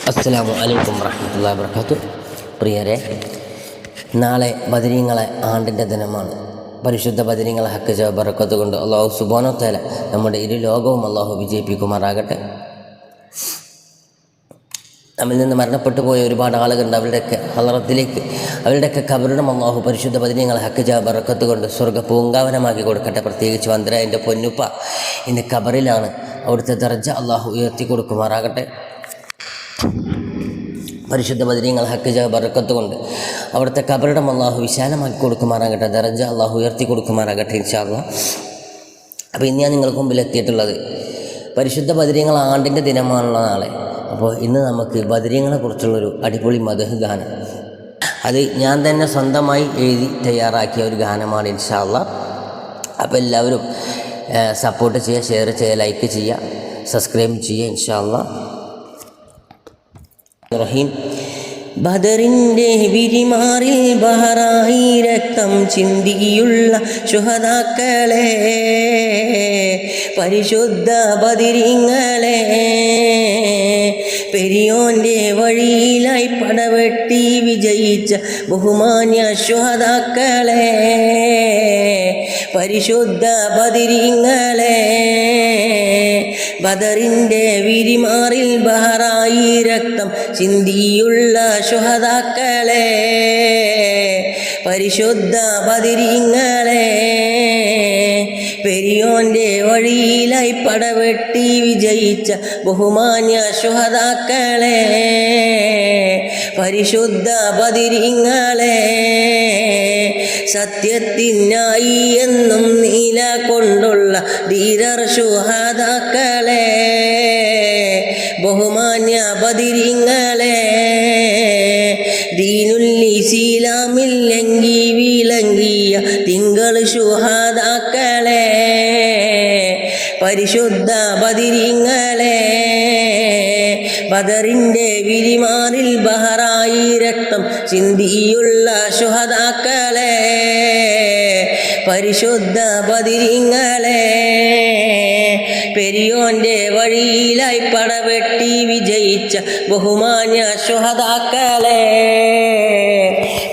അസ്സലാമു അലൈക്കും വറഹ്മത്തുള്ളാഹി വബറകാതുഹു. പ്രിയരെ, നാളെ ബദരീങ്ങളെ ആണ്ടിൻ്റെ ദിനമാണ്. പരിശുദ്ധ ബദരീങ്ങളെ ഹക്ക് ബറക്കത്ത് കൊണ്ട് അള്ളാഹു സുബ്ഹാനഹു വ തആല നമ്മുടെ ഇരു ലോകവും അള്ളാഹു വിജയിപ്പിക്കുമാറാകട്ടെ. നമ്മിൽ നിന്ന് മരണപ്പെട്ടു പോയ ഒരുപാട് ആളുകളുണ്ട്. അവരുടെയൊക്കെ ഹളറത്തിലേക്ക്, അവരുടെയൊക്കെ ഖബറിടം അള്ളാഹു പരിശുദ്ധ ബദരീങ്ങളെ ഹക്ക് ബറക്കത്ത് കൊണ്ട് സ്വർഗ്ഗ പൂങ്കാവനമാക്കി കൊടുക്കട്ടെ. പ്രത്യേകിച്ച് വന്ദ്ര എൻ്റെ പൊന്നുപ്പ ഇന്ന് ഖബറിലാണ്. അവിടുത്തെ ദർജ അള്ളാഹു ഉയർത്തി കൊടുക്കുമാറാകട്ടെ. പരിശുദ്ധ ബദരീങ്ങളെ ഹക്ക് ബറക്കത്ത് കൊണ്ട് അവിടുത്തെ ഖബറിടം അള്ളാഹു വിശാലമാക്കി കൊടുക്കുമാറാകട്ടെ. ദർജ അള്ളാഹു ഉയർത്തി കൊടുക്കുമാറാകട്ടെ ഇൻഷാ അല്ലാഹ്. അപ്പോൾ ഇന്ന് ഞാൻ നിങ്ങൾക്ക് മുമ്പിൽ എത്തിയിട്ടുള്ളത് പരിശുദ്ധ ബദരീങ്ങൾ ആണ്ടിൻ്റെ ദിനമാണുള്ള നാളെ. അപ്പോൾ ഇന്ന് നമുക്ക് ബദരീങ്ങളെ കുറിച്ചുള്ളൊരു അടിപൊളി മദ്ഹ് ഗാനം, അത് ഞാൻ തന്നെ സ്വന്തമായി എഴുതി തയ്യാറാക്കിയ ഒരു ഗാനമാണ് ഇൻഷാ അല്ലാഹ്. അപ്പോൾ എല്ലാവരും സപ്പോർട്ട് ചെയ്യുക, ഷെയർ ചെയ്യുക, ലൈക്ക് ചെയ്യുക, സബ്സ്ക്രൈബ് ചെയ്യുക ഇൻഷാ അല്ലാഹ്. റഹീം. ബദറിൻ്റെ വിരിമാറിൽ ബഹറായി രക്തം ചിന്തിയുള്ള ശുഹദാക്കളെ, പരിശുദ്ധ ബദരീങ്ങളെ, പെരിയോൻ്റെ വഴിയിലായി പടവെട്ടി വിജയിച്ച ബഹുമാന്യ ശുഹദാക്കളെ, പരിശുദ്ധ ബദരീങ്ങളെ, ബദറിൻ്റെ വിരിമാറിൽ ബഹറായി രക്തം ചിന്തിയുള്ള ശുഹദാക്കളെ, പരിശുദ്ധ ബദരീങ്ങളെ, പെരിയോൻ്റെ വഴിയിലായി പടവെട്ടി വിജയിച്ച ബഹുമാന്യ ശുഹദാക്കളെ, പരിശുദ്ധ ബദരീങ്ങളെ, സത്യത്തിനായി എന്നും നീല കൊണ്ടുള്ള ധീരർ ശുഹദാക്കളെ, ബഹുമാന്യ ബദരീങ്ങളെ, ദീനുൽ ഇസ്ലാമിൽ ലംഘി വിളങ്ങിയ തിങ്കൾ ശുഹദാക്കളെ, പരിശുദ്ധ ബദരീങ്ങളെ, ബദറിൻ്റെ വിരിമാറിൽ ബഹറായി രക്തം ചിന്തിയുള്ള ശുഹദാക്കളെ, പരിശുദ്ധ ബദരീങ്ങളെ, പെരിയോൻ്റെ വഴിയിലായി പടവെട്ടി വിജയിച്ച ബഹുമാന്യ ശുഹദാക്കളെ,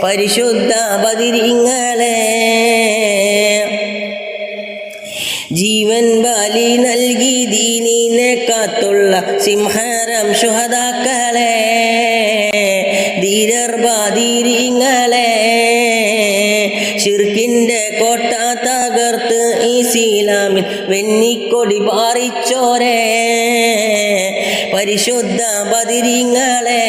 പരിശുദ്ധ ബദരീങ്ങളെ, ജീവൻ ബലി നൽകി ദീനിനെ കാത്തുള്ള സിംഹരം ശുഹദാക്കളെ, ധീരർ ബദരീങ്ങളെ, ശിർക്കിൻ്റെ കോട്ട തകർത്ത് ഇസ്ലാമിൽ വെന്നിക്കൊടി പാറിച്ചോരെ, പരിശുദ്ധ ബദരീങ്ങളെ,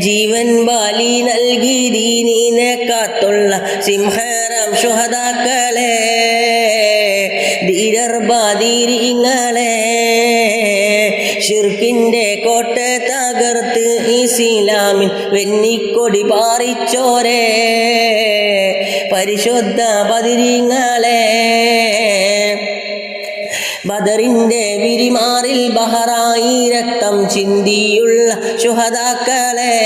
ജീവൻ ബലി നൽകി ദീനിനെ കാത്തുള്ള സിംഹരം ശുഹദാക്കളെ, ധീരർ ബദരീങ്ങളെ, ശിർക്കിൻ്റെ കോട്ട തകർത്ത് ഇസ്ലാമിൽ വെന്നിക്കൊടി പാറിച്ചോരെ, പരിശുദ്ധ ബദരീങ്ങളെ, ബദറിൻ്റെ വിരിമാറിൽ ബഹറായി രക്തം ചിന്തിയുള്ള ശുഹദാക്കളെ,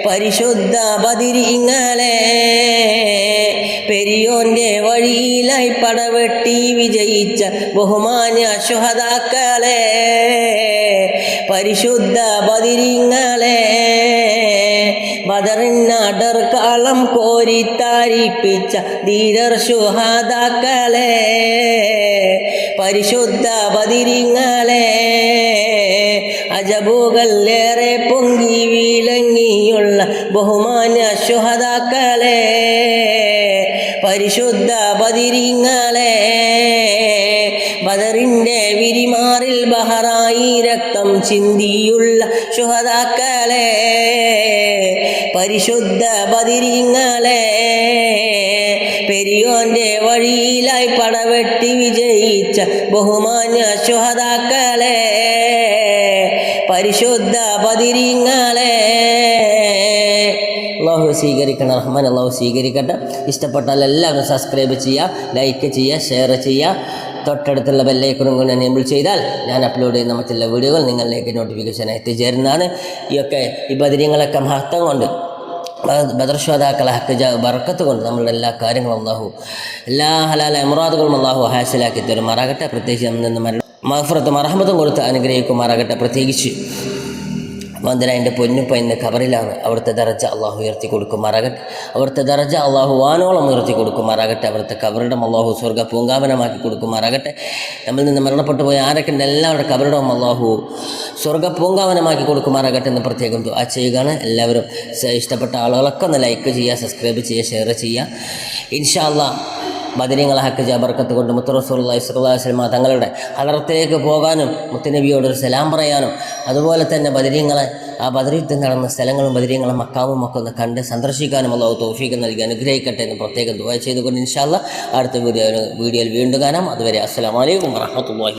പരിശുദ്ധ ബദരീങ്ങളെ, പെരിയോൻ്റെ വഴിയിലായി പടവെട്ടി വിജയിച്ച ബഹുമാന്യ ശുഹദാക്കളെ, പരിശുദ്ധ ബദരീങ്ങളെ, ബദറിനടർ കാളം കോരിത്താരിപ്പിച്ച ധീരർ ശുഹദാക്കളെ, പരിശുദ്ധ ബദരീങ്ങളെ, അജബുകളേറെ പൊങ്കി വിളങ്ങിയുള്ള ബഹുമാന്യ ശുഹദാക്കളെ, പരിശുദ്ധ ബദരീങ്ങളെ, ബദറിൻ്റെ വിരിമാറിൽ ബഹറായി രക്തം ചിന്തിയുള്ള ശുഹദാക്കളെ, പരിശുദ്ധ ബദരീങ്ങളെ, പെരിയോൻ്റെ വഴിയിലായി പടവെട്ടി വിജയിച്ച ബഹുമാന്യ ശുഹദാക്കളെ, പരിശുദ്ധ ബദരീങ്ങളെ. അള്ളാഹു സ്വീകരിക്കണം, റഹ്മാൻ അള്ളാഹു സ്വീകരിക്കട്ടെ. ഇഷ്ടപ്പെട്ടാൽ എല്ലാവരും സബ്സ്ക്രൈബ് ചെയ്യുക, ലൈക്ക് ചെയ്യുക, ഷെയർ ചെയ്യുക. തൊട്ടടുത്തുള്ള ബെല്ലൈക്കണും കൊണ്ട് എനേബിൾ ചെയ്താൽ ഞാൻ അപ്ലോഡ് ചെയ്യുന്ന മറ്റുള്ള വീഡിയോകൾ നിങ്ങളിലേക്ക് നോട്ടിഫിക്കേഷൻ എത്തിച്ചേരുന്നതാണ്. ഈ ബദരീങ്ങളൊക്കെ മഹത്വം കൊണ്ട്, ബദർ ശുഹദാക്കളെ ഹക്ക് ബർക്കത്ത് കൊണ്ട് നമ്മളുടെ എല്ലാ കാര്യങ്ങളും അള്ളാഹു, എല്ലാ ഹലാല മുറാദുകളും അള്ളാഹു ഹാസിലാക്കി തരുമാറാകട്ടെ. പ്രത്യേകിച്ച് നമ്മൾ നിന്ന് മഗ്ഫിറത്തും റഹ്മത്തും കൊടുത്ത് അനുഗ്രഹിക്കുമാറാകട്ടെ. പ്രത്യേകിച്ച് മന്ദിരൻ്റെ പൊന്നുപ്പ ഇന്ന് ഖബറിലാണ്. അവിടുത്തെ ദറജ അള്ളാഹു ഉയർത്തി കൊടുക്കുമാറാകട്ടെ. അവിടുത്തെ ദറജ അള്ളാഹു വാനോളം ഉയർത്തി കൊടുക്കുമാറാകട്ടെ. അവിടുത്തെ ഖബറിടം അള്ളാഹു സ്വർഗ്ഗ പൂങ്കാവനമാക്കി കൊടുക്കുമാറാകട്ടെ. നമ്മിൽ നിന്ന് മരണപ്പെട്ടു പോയ ആരൊക്കെ ഉണ്ട് എല്ലാവരുടെ ഖബറിടം അള്ളാഹു സ്വർഗ്ഗ പൂങ്കാവനമാക്കി കൊടുക്കുമാറാകട്ടെ എന്ന് പ്രത്യേകം ദുആ ചെയ്യുകയാണ്. എല്ലാവരും ഇഷ്ടപ്പെട്ട ആളുകളൊക്കെ ഒന്ന് ലൈക്ക് ചെയ്യുക, സബ്സ്ക്രൈബ് ചെയ്യുക, ഷെയർ ചെയ്യുക. ഇൻഷാ അല്ലാഹ് ബദരീങ്ങളെ ഹക്ക് ബർക്കത്ത് കൊണ്ട് മുത്ത് റസൂലുള്ളാഹി സ്വല്ലല്ലാഹു അലൈഹി വസല്ലം തങ്ങളുടെ ഹളറത്തിലേക്ക് പോകാനും മുത്തുനബിയോട് ഒരു സലാം പറയാനും അതുപോലെ തന്നെ ബദരീങ്ങളെ ആ ബദരീത്തിൽ നടന്ന സ്ഥലങ്ങളും ബദരീങ്ങളെ മക്കാമും ഒക്കെ ഒന്ന് കണ്ട് സന്ദർശിക്കാനും അല്ലാഹു തൗഫീഖ് നൽകി അനുഗ്രഹിക്കട്ടെ എന്ന് പ്രത്യേകം ദുആ ചെയ്തുകൊണ്ട് ഇൻഷാ അല്ലാഹ് അടുത്ത വീഡിയോയിൽ വീണ്ടും കാണാം. അതുവരെ അസ്സലാമു അലൈക്കും വറഹ്മത്തുള്ളാഹി.